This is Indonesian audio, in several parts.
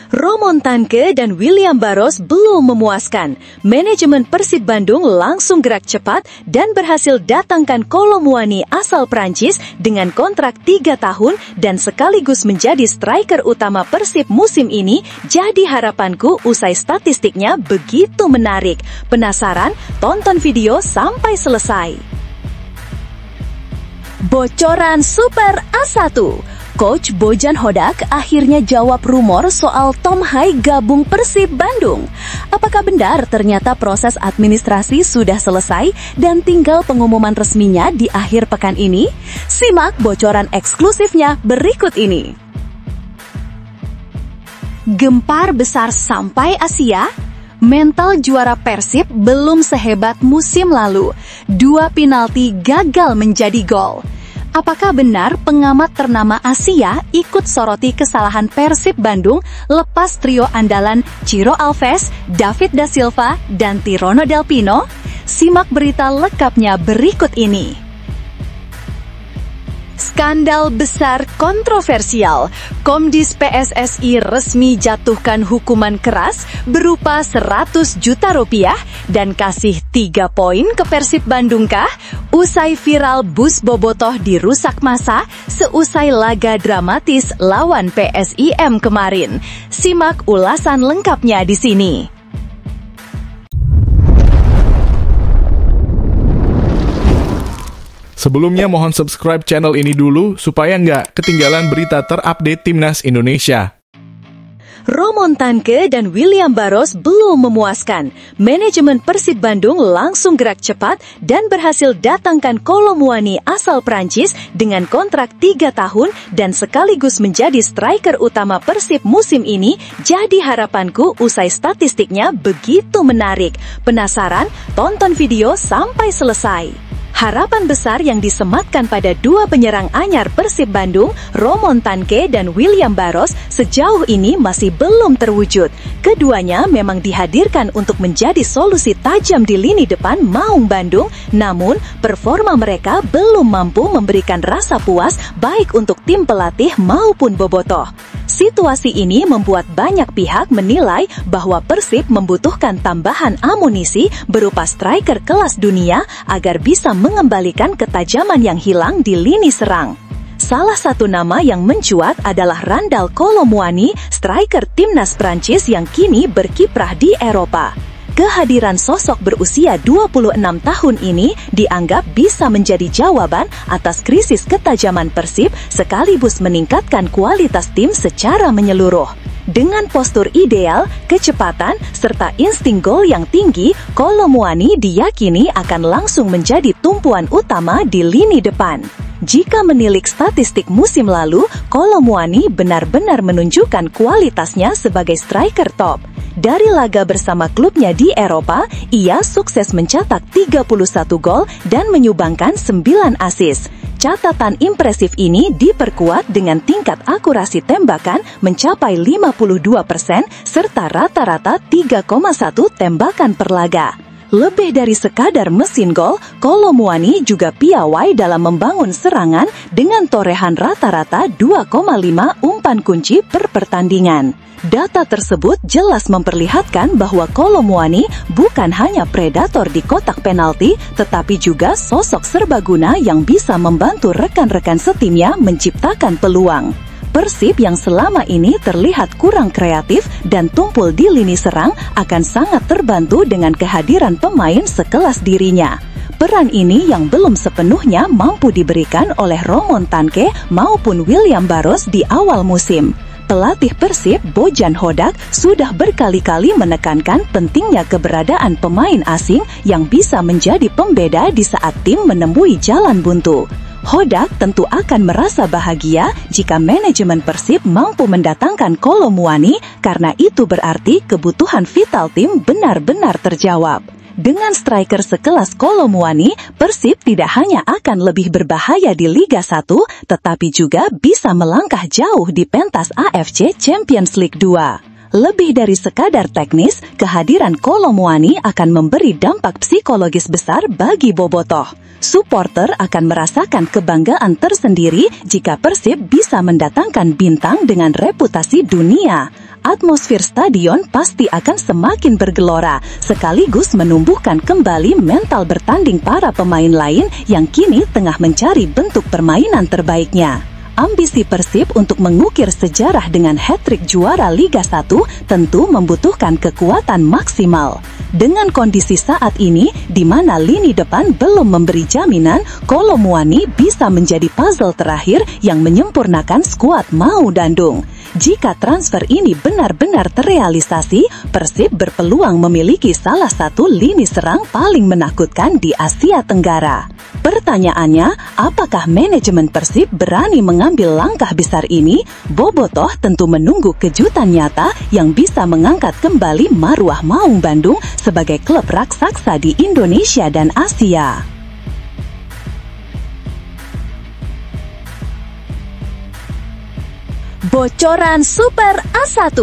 Romon Tanke dan William Barros belum memuaskan. Manajemen Persib Bandung langsung gerak cepat dan berhasil datangkan Kolo Muani asal Prancis dengan kontrak 3 tahun dan sekaligus menjadi striker utama Persib musim ini. Jadi harapanku usai statistiknya begitu menarik. Penasaran? Tonton video sampai selesai. Bocoran Super A1. Coach Bojan Hodak akhirnya jawab rumor soal Tom Hai gabung Persib Bandung. Apakah benar ternyata proses administrasi sudah selesai dan tinggal pengumuman resminya di akhir pekan ini? Simak bocoran eksklusifnya berikut ini. Gempar besar sampai Asia? Mental juara Persib belum sehebat musim lalu. 2 penalti gagal menjadi gol. Apakah benar pengamat ternama Asia ikut soroti kesalahan Persib Bandung lepas trio andalan Ciro Alves, David da Silva, dan Tirono Del Pino? Simak berita lengkapnya berikut ini. Skandal besar kontroversial. Komdis PSSI resmi jatuhkan hukuman keras berupa 100 juta rupiah dan kasih 3 poin ke Persib Bandung kah? Usai viral bus bobotoh dirusak massa seusai laga dramatis lawan PSIM kemarin. Simak ulasan lengkapnya di sini. Sebelumnya mohon subscribe channel ini dulu supaya nggak ketinggalan berita terupdate Timnas Indonesia. Romon Tanke dan William Barros belum memuaskan. Manajemen Persib Bandung langsung gerak cepat dan berhasil datangkan Kolo Muani asal Prancis dengan kontrak 3 tahun dan sekaligus menjadi striker utama Persib musim ini. Jadi harapanku usai statistiknya begitu menarik. Penasaran? Tonton video sampai selesai. Harapan besar yang disematkan pada 2 penyerang anyar Persib Bandung, Romon Tanke dan William Barros, sejauh ini masih belum terwujud. Keduanya memang dihadirkan untuk menjadi solusi tajam di lini depan Maung Bandung, namun performa mereka belum mampu memberikan rasa puas baik untuk tim pelatih maupun bobotoh. Situasi ini membuat banyak pihak menilai bahwa Persib membutuhkan tambahan amunisi berupa striker kelas dunia agar bisa mengembalikan ketajaman yang hilang di lini serang. Salah satu nama yang mencuat adalah Randal Kolo Muani, striker timnas Prancis yang kini berkiprah di Eropa. Kehadiran sosok berusia 26 tahun ini dianggap bisa menjadi jawaban atas krisis ketajaman Persib sekaligus meningkatkan kualitas tim secara menyeluruh. Dengan postur ideal, kecepatan, serta insting gol yang tinggi, Kolo Muani diyakini akan langsung menjadi tumpuan utama di lini depan. Jika menilik statistik musim lalu, Kolo Muani benar-benar menunjukkan kualitasnya sebagai striker top. Dari laga bersama klubnya di Eropa, ia sukses mencetak 31 gol dan menyumbangkan 9 assist. Catatan impresif ini diperkuat dengan tingkat akurasi tembakan mencapai 52% serta rata-rata 3,1 tembakan per laga. Lebih dari sekadar mesin gol, Kolo Muani juga piawai dalam membangun serangan dengan torehan rata-rata 2,5 umpan kunci per pertandingan. Data tersebut jelas memperlihatkan bahwa Kolo Muani bukan hanya predator di kotak penalti, tetapi juga sosok serbaguna yang bisa membantu rekan-rekan setimnya menciptakan peluang. Persib yang selama ini terlihat kurang kreatif dan tumpul di lini serang akan sangat terbantu dengan kehadiran pemain sekelas dirinya. Peran ini yang belum sepenuhnya mampu diberikan oleh Romon Tanke maupun William Barros di awal musim. Pelatih Persib, Bojan Hodak, sudah berkali-kali menekankan pentingnya keberadaan pemain asing yang bisa menjadi pembeda di saat tim menemui jalan buntu. Hodak tentu akan merasa bahagia jika manajemen Persib mampu mendatangkan Kolo Muani karena itu berarti kebutuhan vital tim benar-benar terjawab. Dengan striker sekelas Kolo Muani, Persib tidak hanya akan lebih berbahaya di Liga 1, tetapi juga bisa melangkah jauh di pentas AFC Champions League 2. Lebih dari sekadar teknis, kehadiran Kolo Muani akan memberi dampak psikologis besar bagi bobotoh. Supporter akan merasakan kebanggaan tersendiri jika Persib bisa mendatangkan bintang dengan reputasi dunia. atmosfer stadion pasti akan semakin bergelora, sekaligus menumbuhkan kembali mental bertanding para pemain lain yang kini tengah mencari bentuk permainan terbaiknya. Ambisi Persib untuk mengukir sejarah dengan hat-trick juara Liga 1 tentu membutuhkan kekuatan maksimal. Dengan kondisi saat ini, di mana lini depan belum memberi jaminan, Kolomuani bisa menjadi puzzle terakhir yang menyempurnakan skuad Mau Dandung. Jika transfer ini benar-benar terrealisasi, Persib berpeluang memiliki salah satu lini serang paling menakutkan di Asia Tenggara. Pertanyaannya, apakah manajemen Persib berani mengambil langkah besar ini? Bobotoh tentu menunggu kejutan nyata yang bisa mengangkat kembali marwah Maung Bandung sebagai klub raksasa di Indonesia dan Asia. Bocoran Super A1.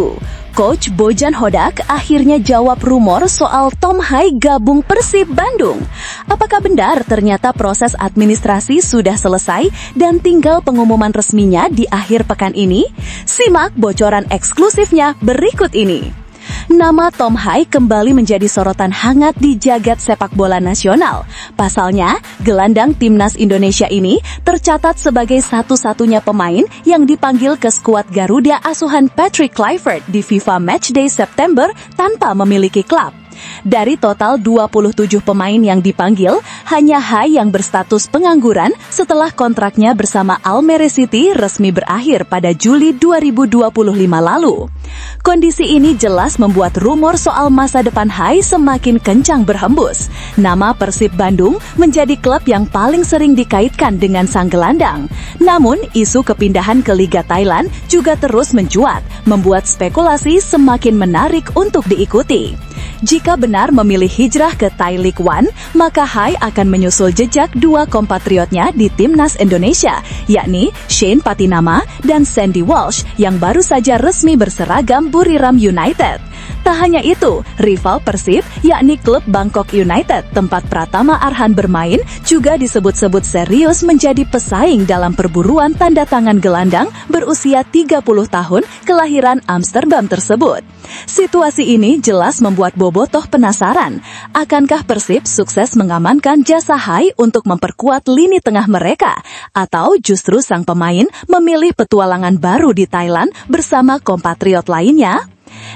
Coach Bojan Hodak akhirnya jawab rumor soal Tom Hai gabung Persib Bandung. Apakah benar ternyata proses administrasi sudah selesai dan tinggal pengumuman resminya di akhir pekan ini? Simak bocoran eksklusifnya berikut ini. Nama Tom Hai kembali menjadi sorotan hangat di jagat sepak bola nasional. Pasalnya, gelandang timnas Indonesia ini tercatat sebagai satu-satunya pemain yang dipanggil ke skuad Garuda asuhan Patrick Kluivert di FIFA Matchday September tanpa memiliki klub. Dari total 27 pemain yang dipanggil, hanya Hai yang berstatus pengangguran setelah kontraknya bersama Almere City resmi berakhir pada Juli 2025 lalu. Kondisi ini jelas membuat rumor soal masa depan Hai semakin kencang berhembus. Nama Persib Bandung menjadi klub yang paling sering dikaitkan dengan sang gelandang. Namun, isu kepindahan ke Liga Thailand juga terus mencuat, membuat spekulasi semakin menarik untuk diikuti. Jika benar memilih hijrah ke Thai League One, maka Hai akan menyusul jejak dua kompatriotnya di timnas Indonesia, yakni Shane Patinama dan Sandy Walsh yang baru saja resmi berseragam Buriram United. Tak hanya itu, rival Persib, yakni klub Bangkok United, tempat Pratama Arhan bermain, juga disebut-sebut serius menjadi pesaing dalam perburuan tanda tangan gelandang berusia 30 tahun kelahiran Amsterdam tersebut. Situasi ini jelas membuat bobotoh penasaran, akankah Persib sukses mengamankan jasa Hai untuk memperkuat lini tengah mereka, atau justru sang pemain memilih petualangan baru di Thailand bersama kompatriot lainnya?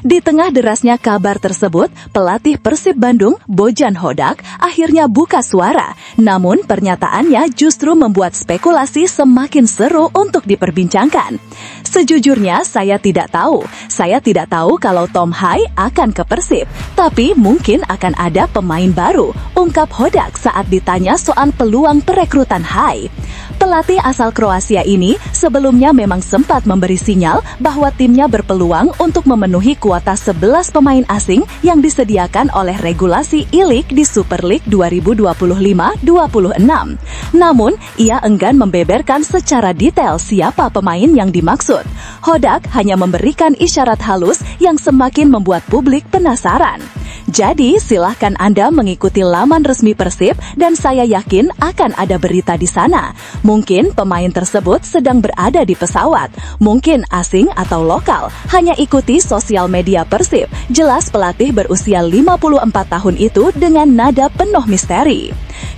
Di tengah derasnya kabar tersebut, pelatih Persib Bandung, Bojan Hodak, akhirnya buka suara. Namun pernyataannya justru membuat spekulasi semakin seru untuk diperbincangkan. Sejujurnya, saya tidak tahu. Saya tidak tahu kalau Tom Hai akan ke Persib, tapi mungkin akan ada pemain baru, ungkap Hodak saat ditanya soal peluang perekrutan Hai. Pelatih asal Kroasia ini sebelumnya memang sempat memberi sinyal bahwa timnya berpeluang untuk memenuhi kuota 11 pemain asing yang disediakan oleh regulasi E-League di Super League 2025-26. Namun, ia enggan membeberkan secara detail siapa pemain yang dimaksud. Hodak hanya memberikan isyarat halus yang semakin membuat publik penasaran. Jadi, silahkan Anda mengikuti laman resmi Persib dan saya yakin akan ada berita di sana. Mungkin pemain tersebut sedang berada di pesawat, mungkin asing atau lokal. Hanya ikuti sosial media Persib. Jelas pelatih berusia 54 tahun itu dengan nada penuh misteri.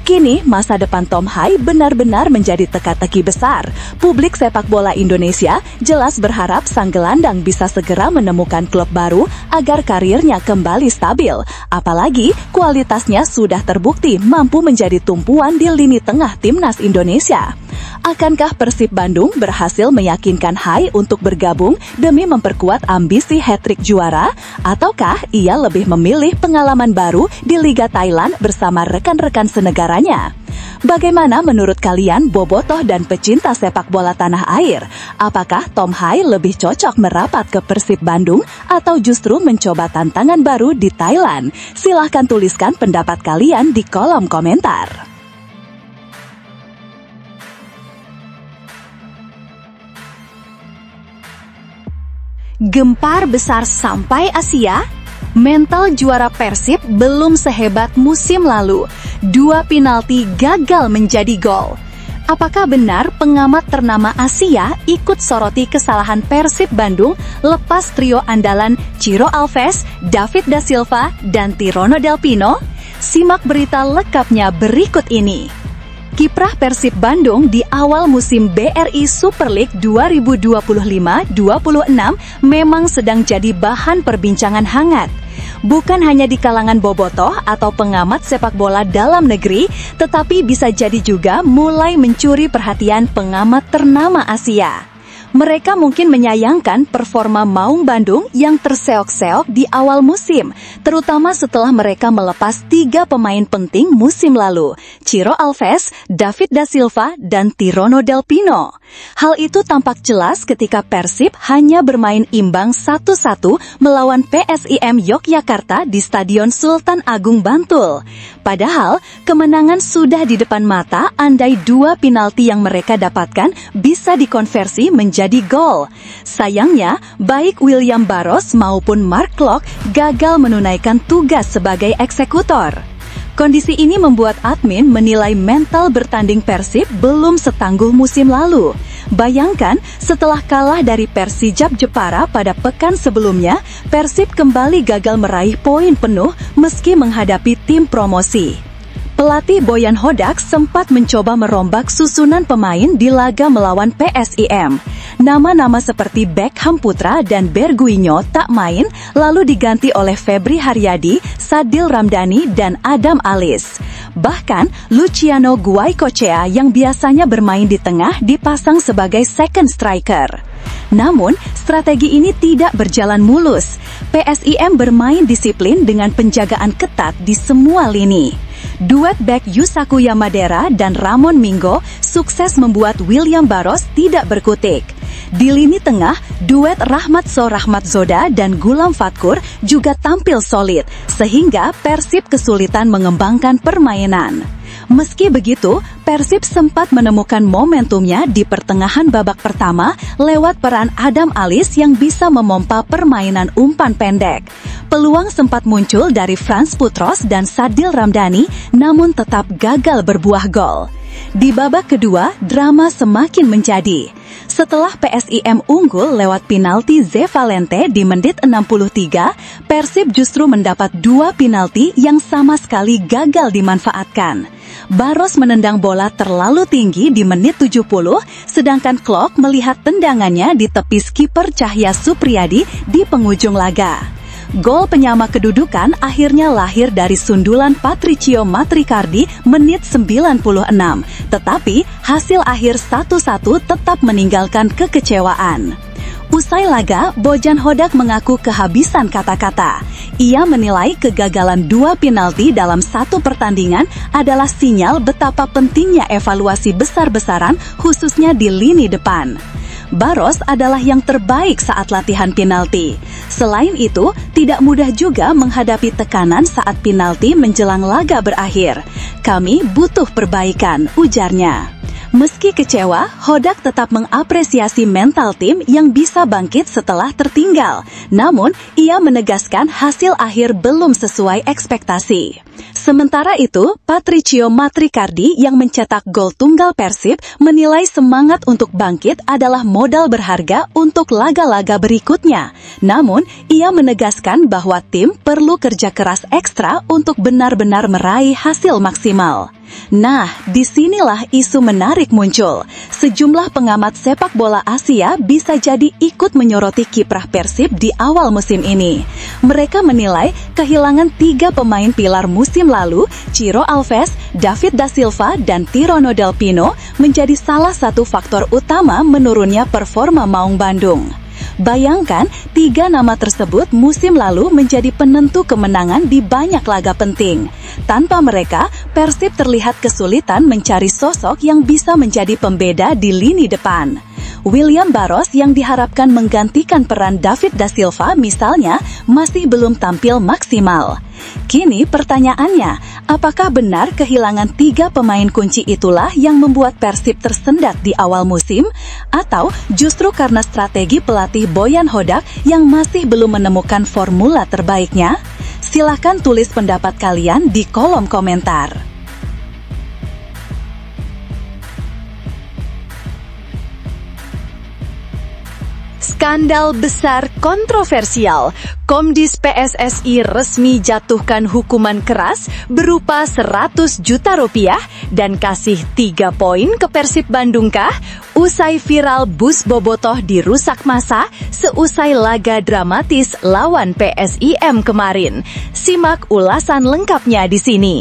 Kini, masa depan Tom Hai benar-benar menjadi teka-teki besar. Publik sepak bola Indonesia jelas berharap sang gelandang bisa segera menemukan klub baru agar karirnya kembali stabil. Apalagi, kualitasnya sudah terbukti mampu menjadi tumpuan di lini tengah timnas Indonesia. Akankah Persib Bandung berhasil meyakinkan Hai untuk bergabung demi memperkuat ambisi hat-trick juara? Ataukah ia lebih memilih pengalaman baru di Liga Thailand bersama rekan-rekan senegaranya? Bagaimana menurut kalian bobotoh dan pecinta sepak bola tanah air? Apakah Tom Hai lebih cocok merapat ke Persib Bandung atau justru mencoba tantangan baru di Thailand? Silahkan tuliskan pendapat kalian di kolom komentar. Gempar besar sampai Asia? Mental juara Persib belum sehebat musim lalu. 2 penalti gagal menjadi gol. Apakah benar pengamat ternama Asia ikut soroti kesalahan Persib Bandung lepas trio andalan Ciro Alves, David da Silva, dan Tirone Del Pino? Simak berita lengkapnya berikut ini. Kiprah Persib Bandung di awal musim BRI Super League 2025-26 memang sedang jadi bahan perbincangan hangat. Bukan hanya di kalangan bobotoh atau pengamat sepak bola dalam negeri, tetapi bisa jadi juga mulai mencuri perhatian pengamat ternama Asia. Mereka mungkin menyayangkan performa Maung Bandung yang terseok-seok di awal musim, terutama setelah mereka melepas 3 pemain penting musim lalu, Ciro Alves, David da Silva, dan Tirone Del Pino. Hal itu tampak jelas ketika Persib hanya bermain imbang 1-1 melawan PSIM Yogyakarta di Stadion Sultan Agung Bantul. Padahal, kemenangan sudah di depan mata andai 2 penalti yang mereka dapatkan bisa dikonversi menjadi gol. Sayangnya, baik William Barros maupun Mark Klok gagal menunaikan tugas sebagai eksekutor. Kondisi ini membuat admin menilai mental bertanding Persib belum setangguh musim lalu. Bayangkan, setelah kalah dari Persijap Jepara pada pekan sebelumnya, Persib kembali gagal meraih poin penuh meski menghadapi tim promosi. Pelatih Boyan Hodak sempat mencoba merombak susunan pemain di laga melawan PSIM. Nama-nama seperti Beckham Putra dan Berguinho tak main, lalu diganti oleh Febri Haryadi, Sadil Ramdhani, dan Adam Alis. Bahkan, Luciano Guaicochea yang biasanya bermain di tengah dipasang sebagai second striker. Namun, strategi ini tidak berjalan mulus. PSIM bermain disiplin dengan penjagaan ketat di semua lini. Duet bek Yusaku Yamadera dan Ramon Mingo sukses membuat William Barros tidak berkutik. Di lini tengah, duet Rahmatso Rahmatzoda dan Gulam Fatkur juga tampil solid, sehingga Persib kesulitan mengembangkan permainan. Meski begitu, Persib sempat menemukan momentumnya di pertengahan babak pertama lewat peran Adam Alis yang bisa memompa permainan umpan pendek. Peluang sempat muncul dari Frans Putros dan Sadil Ramdhani, namun tetap gagal berbuah gol. Di babak kedua, drama semakin menjadi. Setelah PSIM unggul lewat penalti Ze Valente di menit 63, Persib justru mendapat 2 penalti yang sama sekali gagal dimanfaatkan. Barros menendang bola terlalu tinggi di menit 70, sedangkan Klok melihat tendangannya di tepis kiper Cahya Supriyadi di penghujung laga. Gol penyama kedudukan akhirnya lahir dari sundulan Patricio Matricardi menit 96, tetapi hasil akhir 1-1 tetap meninggalkan kekecewaan. Usai laga, Bojan Hodak mengaku kehabisan kata-kata. Ia menilai kegagalan 2 penalti dalam 1 pertandingan adalah sinyal betapa pentingnya evaluasi besar-besaran khususnya di lini depan. Barros adalah yang terbaik saat latihan penalti. Selain itu, tidak mudah juga menghadapi tekanan saat penalti menjelang laga berakhir. Kami butuh perbaikan, ujarnya. Meski kecewa, Hodak tetap mengapresiasi mental tim yang bisa bangkit setelah tertinggal. Namun, ia menegaskan hasil akhir belum sesuai ekspektasi. Sementara itu, Patricio Matricardi yang mencetak gol tunggal Persib menilai semangat untuk bangkit adalah modal berharga untuk laga-laga berikutnya. Namun, ia menegaskan bahwa tim perlu kerja keras ekstra untuk benar-benar meraih hasil maksimal. Nah, disinilah isu menarik muncul. Sejumlah pengamat sepak bola Asia bisa jadi ikut menyoroti kiprah Persib di awal musim ini. Mereka menilai kehilangan 3 pemain pilar musim lalu, Ciro Alves, David da Silva, dan Tirone Del Pino, menjadi salah satu faktor utama menurunnya performa Maung Bandung. Bayangkan, 3 nama tersebut musim lalu menjadi penentu kemenangan di banyak laga penting. Tanpa mereka, Persib terlihat kesulitan mencari sosok yang bisa menjadi pembeda di lini depan. William Barros yang diharapkan menggantikan peran David da Silva misalnya masih belum tampil maksimal. Kini pertanyaannya, apakah benar kehilangan 3 pemain kunci itulah yang membuat Persib tersendat di awal musim? Atau justru karena strategi pelatih Boyan Hodak yang masih belum menemukan formula terbaiknya? Silahkan tulis pendapat kalian di kolom komentar. Skandal besar kontroversial. Komdis PSSI resmi jatuhkan hukuman keras berupa 100 juta rupiah dan kasih 3 poin ke Persib Bandung kah? Usai viral bus bobotoh dirusak massa seusai laga dramatis lawan PSIM kemarin. Simak ulasan lengkapnya di sini.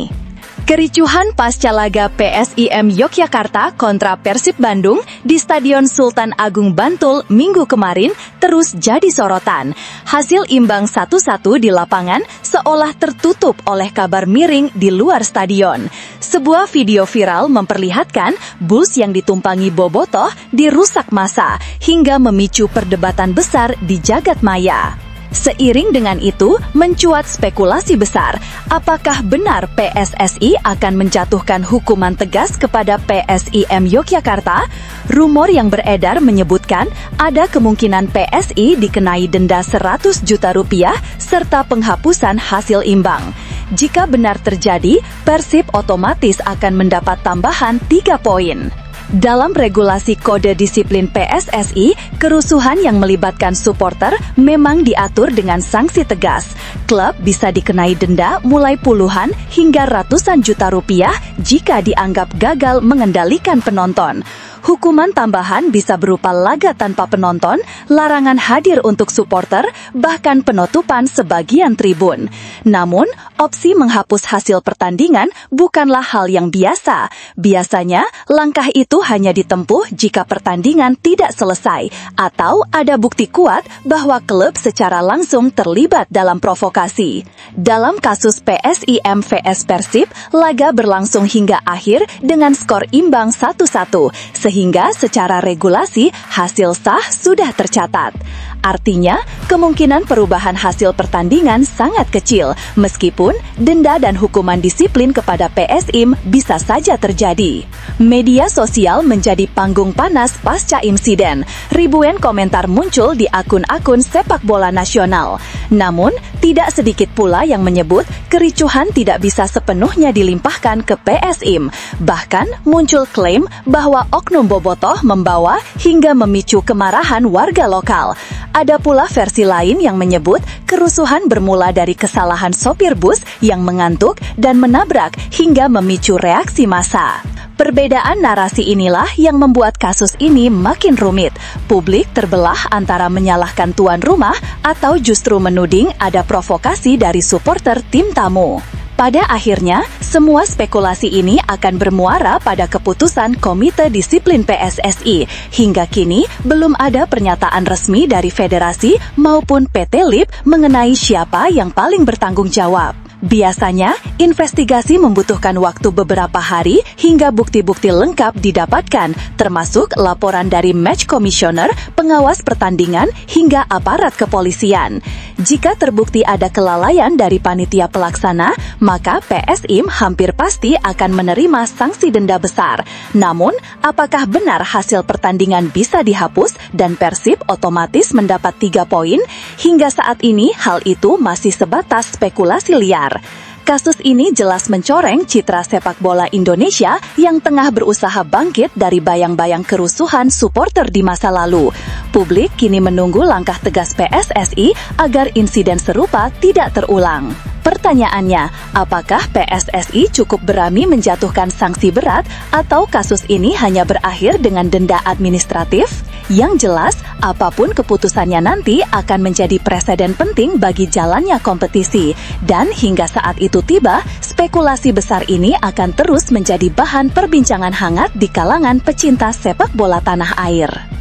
Kericuhan pasca laga PSIM Yogyakarta kontra Persib Bandung di Stadion Sultan Agung Bantul Minggu kemarin terus jadi sorotan. Hasil imbang 1-1 di lapangan seolah tertutup oleh kabar miring di luar stadion. Sebuah video viral memperlihatkan bus yang ditumpangi bobotoh dirusak massa hingga memicu perdebatan besar di jagat maya. Seiring dengan itu, mencuat spekulasi besar. Apakah benar PSSI akan menjatuhkan hukuman tegas kepada PSIM Yogyakarta? Rumor yang beredar menyebutkan ada kemungkinan PSI dikenai denda 100 juta rupiah serta penghapusan hasil imbang. Jika benar terjadi, Persib otomatis akan mendapat tambahan 3 poin. Dalam regulasi kode disiplin PSSI, kerusuhan yang melibatkan supporter memang diatur dengan sanksi tegas. Klub bisa dikenai denda mulai puluhan hingga ratusan juta rupiah jika dianggap gagal mengendalikan penonton. Hukuman tambahan bisa berupa laga tanpa penonton, larangan hadir untuk supporter, bahkan penutupan sebagian tribun. Namun, opsi menghapus hasil pertandingan bukanlah hal yang biasa. Biasanya, langkah itu hanya ditempuh jika pertandingan tidak selesai atau ada bukti kuat bahwa klub secara langsung terlibat dalam provokasi. Dalam kasus PSIM vs Persib, laga berlangsung hingga akhir dengan skor imbang 1-1. Sehingga secara regulasi hasil sah sudah tercatat. Artinya, kemungkinan perubahan hasil pertandingan sangat kecil, meskipun denda dan hukuman disiplin kepada PSIM bisa saja terjadi. Media sosial menjadi panggung panas pasca insiden. Ribuan komentar muncul di akun-akun sepak bola nasional. Namun, tidak sedikit pula yang menyebut kericuhan tidak bisa sepenuhnya dilimpahkan ke PSIM. Bahkan muncul klaim bahwa oknum bobotoh membawa hingga memicu kemarahan warga lokal. Ada pula versi lain yang menyebut kerusuhan bermula dari kesalahan sopir bus yang mengantuk dan menabrak hingga memicu reaksi massa. Perbedaan narasi inilah yang membuat kasus ini makin rumit. Publik terbelah antara menyalahkan tuan rumah atau justru menuding ada provokasi dari supporter tim tamu. Pada akhirnya, semua spekulasi ini akan bermuara pada keputusan Komite Disiplin PSSI. Hingga kini, belum ada pernyataan resmi dari federasi maupun PT LIP mengenai siapa yang paling bertanggung jawab. Biasanya, investigasi membutuhkan waktu beberapa hari hingga bukti-bukti lengkap didapatkan, termasuk laporan dari match commissioner, pengawas pertandingan, hingga aparat kepolisian. Jika terbukti ada kelalaian dari panitia pelaksana, maka PSIM hampir pasti akan menerima sanksi denda besar. Namun, apakah benar hasil pertandingan bisa dihapus dan Persib otomatis mendapat 3 poin? Hingga saat ini, hal itu masih sebatas spekulasi liar. Kasus ini jelas mencoreng citra sepak bola Indonesia yang tengah berusaha bangkit dari bayang-bayang kerusuhan supporter di masa lalu. Publik kini menunggu langkah tegas PSSI agar insiden serupa tidak terulang. Pertanyaannya, apakah PSSI cukup berani menjatuhkan sanksi berat atau kasus ini hanya berakhir dengan denda administratif? Yang jelas, apapun keputusannya nanti akan menjadi preseden penting bagi jalannya kompetisi. Dan hingga saat itu tiba, spekulasi besar ini akan terus menjadi bahan perbincangan hangat di kalangan pecinta sepak bola tanah air.